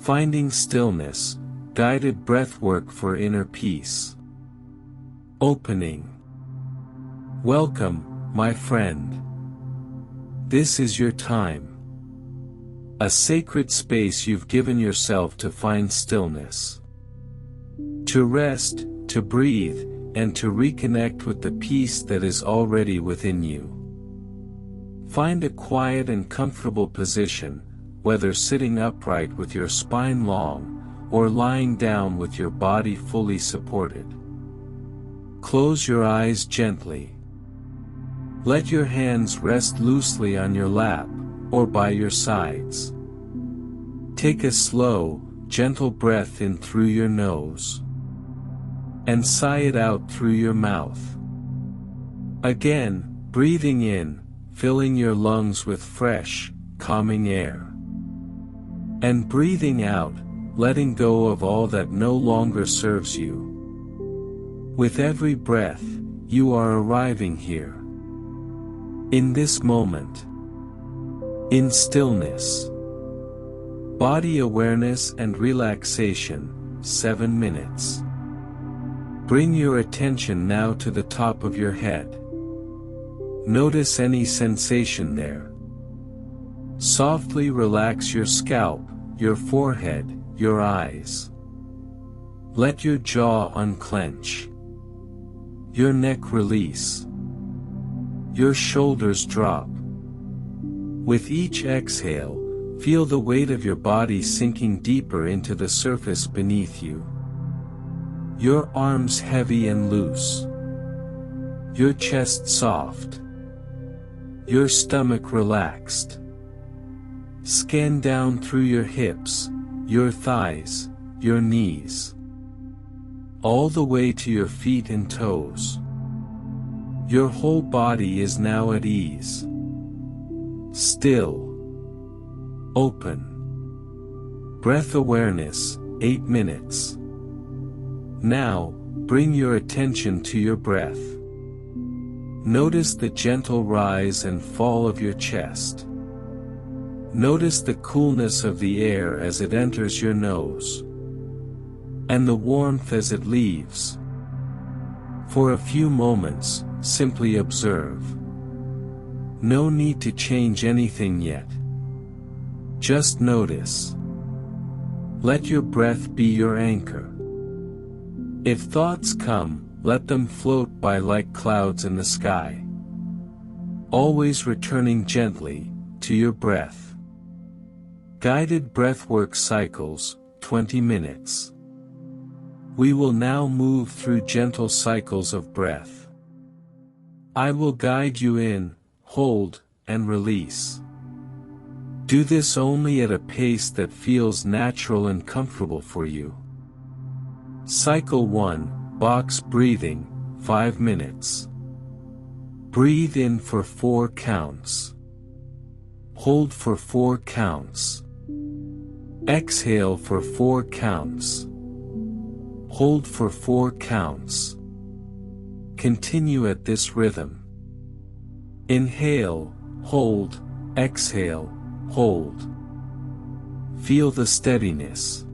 Finding Stillness, Guided Breathwork for Inner Peace. Opening. Welcome, my friend. This is your time. A sacred space you've given yourself to find stillness. To rest, to breathe, and to reconnect with the peace that is already within you. Find a quiet and comfortable position, whether sitting upright with your spine long, or lying down with your body fully supported. Close your eyes gently. Let your hands rest loosely on your lap, or by your sides. Take a slow, gentle breath in through your nose. And sigh it out through your mouth. Again, breathing in, filling your lungs with fresh, calming air. And breathing out, letting go of all that no longer serves you. With every breath, you are arriving here. In this moment. In stillness. Body awareness and relaxation, 7 minutes. Bring your attention now to the top of your head. Notice any sensation there. Softly relax your scalp, your forehead, your eyes. Let your jaw unclench. Your neck release. Your shoulders drop. With each exhale, feel the weight of your body sinking deeper into the surface beneath you. Your arms heavy and loose. Your chest soft. Your stomach relaxed. Scan down through your hips, your thighs, your knees. All the way to your feet and toes. Your whole body is now at ease. Still. Open. Breath awareness, 8 minutes. Now, bring your attention to your breath. Notice the gentle rise and fall of your chest. Notice the coolness of the air as it enters your nose. And the warmth as it leaves. For a few moments, simply observe. No need to change anything yet. Just notice. Let your breath be your anchor. If thoughts come, let them float by like clouds in the sky. Always returning gently to your breath. Guided breathwork cycles, 20 minutes. We will now move through gentle cycles of breath. I will guide you in, hold, and release. Do this only at a pace that feels natural and comfortable for you. Cycle 1, box breathing, 5 minutes. Breathe in for 4 counts. Hold for 4 counts. Exhale for 4 counts. Hold for 4 counts. Continue at this rhythm. Inhale, hold, exhale, hold. Feel the steadiness.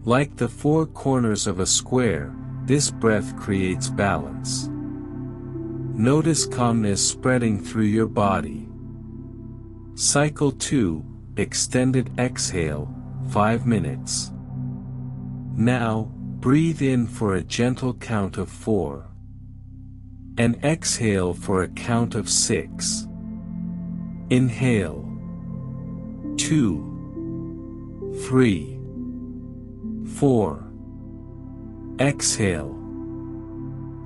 Like the 4 corners of a square, this breath creates balance. Notice calmness spreading through your body. Cycle 2, extended exhale, 5 minutes. Now, breathe in for a gentle count of 4. And exhale for a count of 6. Inhale. 2. 3. 4. Exhale.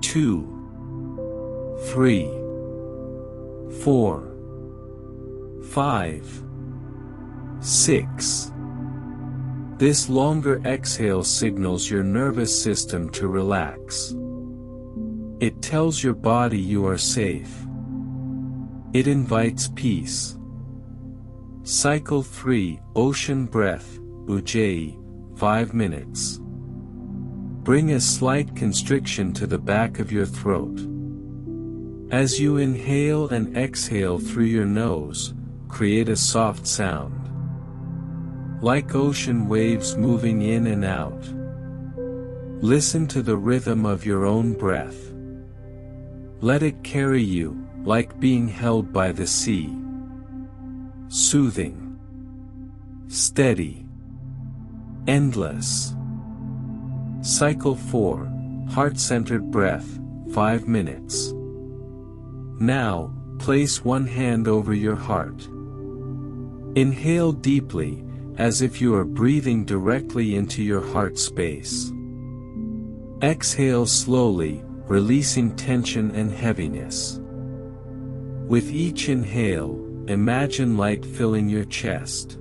2. 3. 4. 5. 6. This longer exhale signals your nervous system to relax. It tells your body you are safe. It invites peace. Cycle 3, ocean breath, Ujjayi, 5 minutes. Bring a slight constriction to the back of your throat. As you inhale and exhale through your nose, create a soft sound. like ocean waves moving in and out. Listen to the rhythm of your own breath. Let it carry you, like being held by the sea. Soothing, steady, endless. Cycle 4, Heart-Centered Breath, 5 minutes. Now, place one hand over your heart. Inhale deeply, as if you are breathing directly into your heart space. Exhale slowly, releasing tension and heaviness. With each inhale, imagine light filling your chest.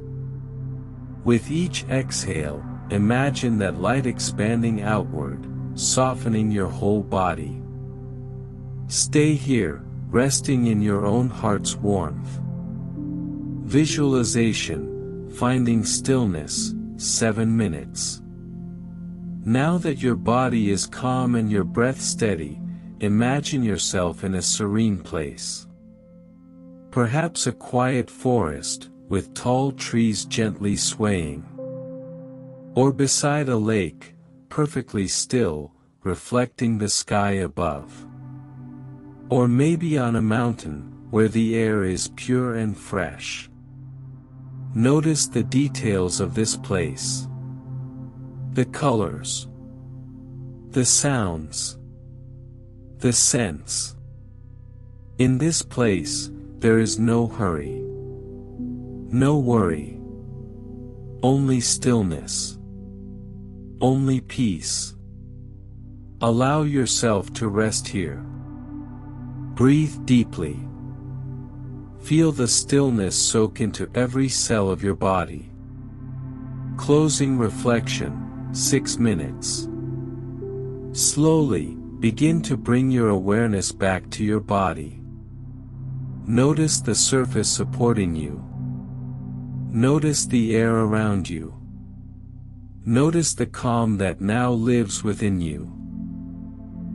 With each exhale, imagine that light expanding outward, softening your whole body. Stay here, resting in your own heart's warmth. Visualization, finding stillness, 7 minutes. Now that your body is calm and your breath steady, imagine yourself in a serene place. Perhaps a quiet forest, with tall trees gently swaying. Or beside a lake, perfectly still, reflecting the sky above. Or maybe on a mountain, where the air is pure and fresh. Notice the details of this place. The colors. The sounds. The scents. In this place, there is no hurry. No worry. Only stillness. Only peace. Allow yourself to rest here. Breathe deeply. Feel the stillness soak into every cell of your body. Closing reflection, 6 minutes. Slowly, begin to bring your awareness back to your body. Notice the surface supporting you. Notice the air around you. Notice the calm that now lives within you.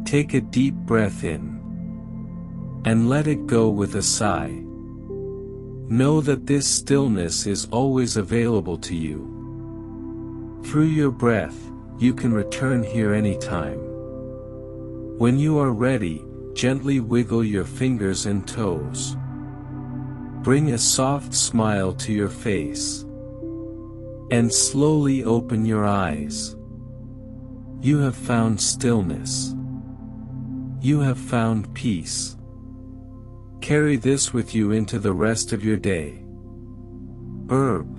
Take a deep breath in. And let it go with a sigh. Know that this stillness is always available to you. Through your breath, you can return here anytime. When you are ready, gently wiggle your fingers and toes. Bring a soft smile to your face. And slowly open your eyes. You have found stillness. You have found peace. Carry this with you into the rest of your day. Herb.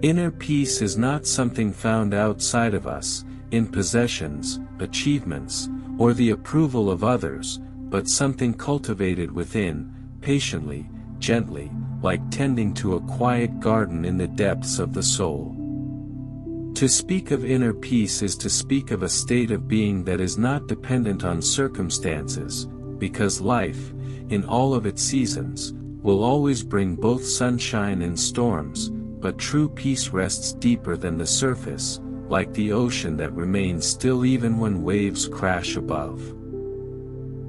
Inner peace is not something found outside of us, in possessions, achievements, or the approval of others, but something cultivated within, patiently, gently, like tending to a quiet garden in the depths of the soul. To speak of inner peace is to speak of a state of being that is not dependent on circumstances, because life, in all of its seasons, will always bring both sunshine and storms, but true peace rests deeper than the surface, like the ocean that remains still even when waves crash above.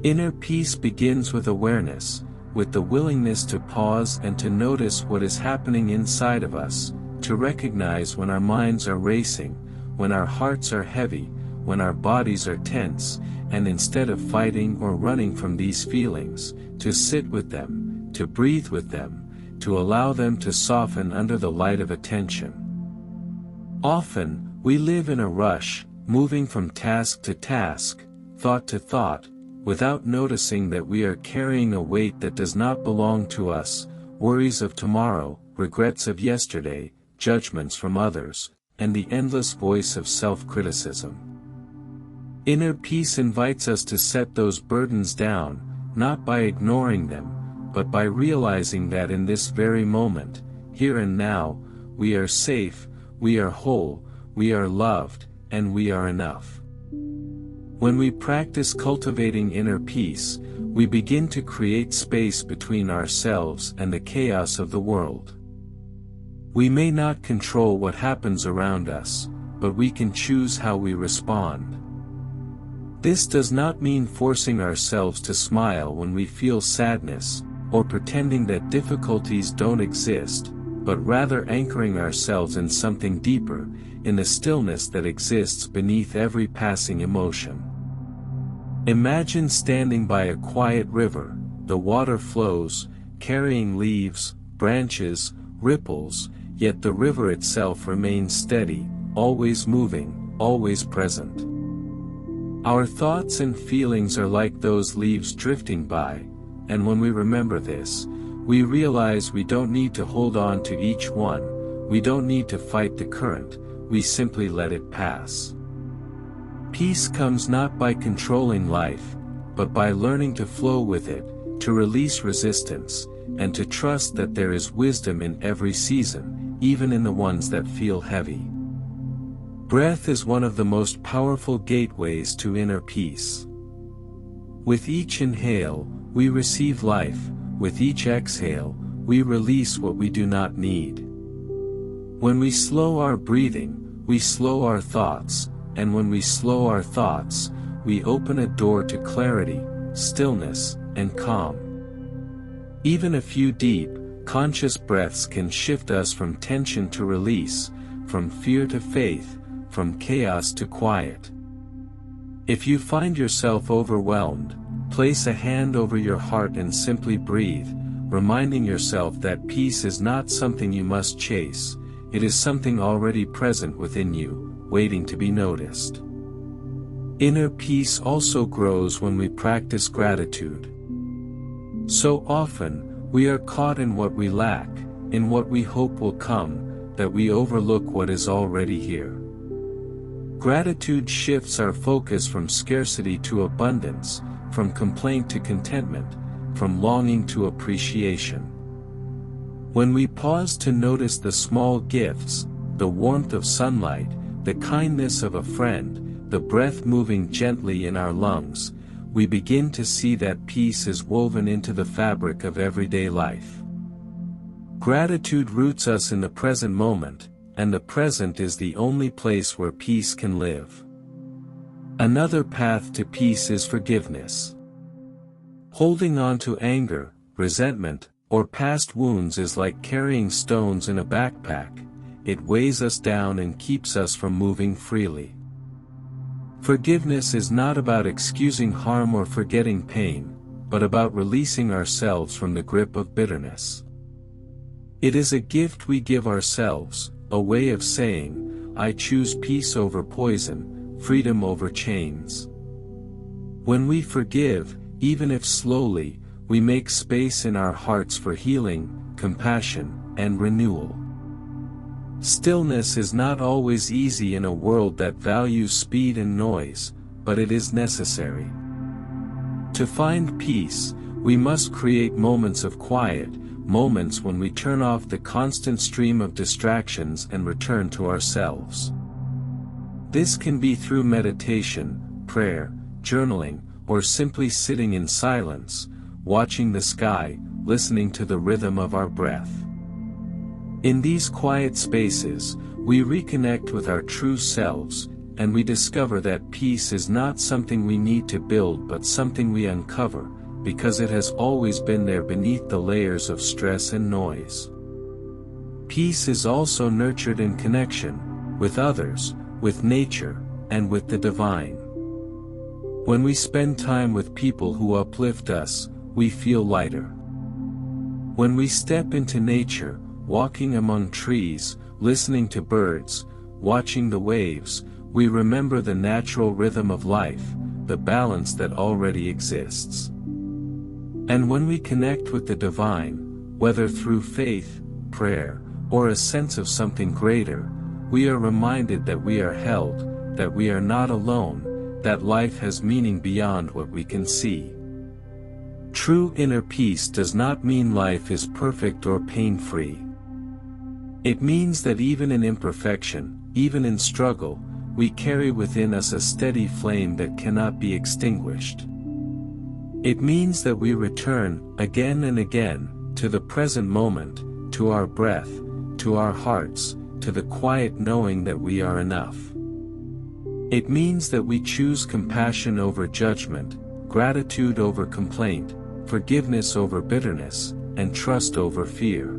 Inner peace begins with awareness, with the willingness to pause and to notice what is happening inside of us, to recognize when our minds are racing, when our hearts are heavy, when our bodies are tense, and instead of fighting or running from these feelings, to sit with them, to breathe with them, to allow them to soften under the light of attention. Often, we live in a rush, moving from task to task, thought to thought, without noticing that we are carrying a weight that does not belong to us, worries of tomorrow, regrets of yesterday, judgments from others, and the endless voice of self-criticism. Inner peace invites us to set those burdens down, not by ignoring them, but by realizing that in this very moment, here and now, we are safe, we are whole, we are loved, and we are enough. When we practice cultivating inner peace, we begin to create space between ourselves and the chaos of the world. We may not control what happens around us, but we can choose how we respond. This does not mean forcing ourselves to smile when we feel sadness, or pretending that difficulties don't exist, but rather anchoring ourselves in something deeper, in the stillness that exists beneath every passing emotion. Imagine standing by a quiet river. The water flows, carrying leaves, branches, ripples, yet the river itself remains steady, always moving, always present. Our thoughts and feelings are like those leaves drifting by, and when we remember this, we realize we don't need to hold on to each one, we don't need to fight the current, we simply let it pass. Peace comes not by controlling life, but by learning to flow with it, to release resistance, and to trust that there is wisdom in every season, even in the ones that feel heavy. Breath is one of the most powerful gateways to inner peace. With each inhale, we receive life, with each exhale, we release what we do not need. When we slow our breathing, we slow our thoughts, and when we slow our thoughts, we open a door to clarity, stillness, and calm. Even a few deep, conscious breaths can shift us from tension to release, from fear to faith, from chaos to quiet. If you find yourself overwhelmed, place a hand over your heart and simply breathe, reminding yourself that peace is not something you must chase, it is something already present within you, waiting to be noticed. Inner peace also grows when we practice gratitude. So often, we are caught in what we lack, in what we hope will come, that we overlook what is already here. Gratitude shifts our focus from scarcity to abundance, from complaint to contentment, from longing to appreciation. When we pause to notice the small gifts, the warmth of sunlight, the kindness of a friend, the breath moving gently in our lungs, we begin to see that peace is woven into the fabric of everyday life. Gratitude roots us in the present moment, and the present is the only place where peace can live. Another path to peace is forgiveness. Holding on to anger, resentment, or past wounds is like carrying stones in a backpack, it weighs us down and keeps us from moving freely. Forgiveness is not about excusing harm or forgetting pain, but about releasing ourselves from the grip of bitterness. It is a gift we give ourselves, a way of saying, I choose peace over poison, freedom over chains. When we forgive, even if slowly, we make space in our hearts for healing, compassion, and renewal. Stillness is not always easy in a world that values speed and noise, but it is necessary. To find peace, we must create moments of quiet, moments when we turn off the constant stream of distractions and return to ourselves. This can be through meditation, prayer, journaling, or simply sitting in silence, watching the sky, listening to the rhythm of our breath. In these quiet spaces, we reconnect with our true selves, and we discover that peace is not something we need to build but something we uncover, because it has always been there beneath the layers of stress and noise. Peace is also nurtured in connection, with others, with nature, and with the divine. When we spend time with people who uplift us, we feel lighter. When we step into nature, walking among trees, listening to birds, watching the waves, we remember the natural rhythm of life, the balance that already exists. And when we connect with the divine, whether through faith, prayer, or a sense of something greater, we are reminded that we are held, that we are not alone, that life has meaning beyond what we can see. True inner peace does not mean life is perfect or pain-free. It means that even in imperfection, even in struggle, we carry within us a steady flame that cannot be extinguished. It means that we return, again and again, to the present moment, to our breath, to our hearts, to the quiet knowing that we are enough. It means that we choose compassion over judgment, gratitude over complaint, forgiveness over bitterness, and trust over fear.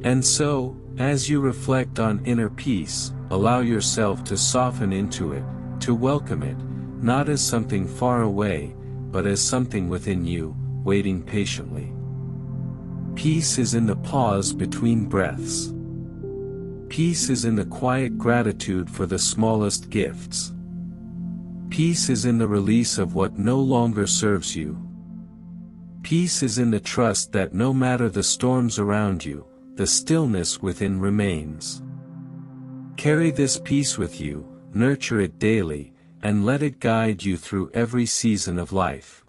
And so, as you reflect on inner peace, allow yourself to soften into it, to welcome it, not as something far away, but as something within you, waiting patiently. Peace is in the pause between breaths. Peace is in the quiet gratitude for the smallest gifts. Peace is in the release of what no longer serves you. Peace is in the trust that no matter the storms around you, the stillness within remains. Carry this peace with you, nurture it daily, and let it guide you through every season of life.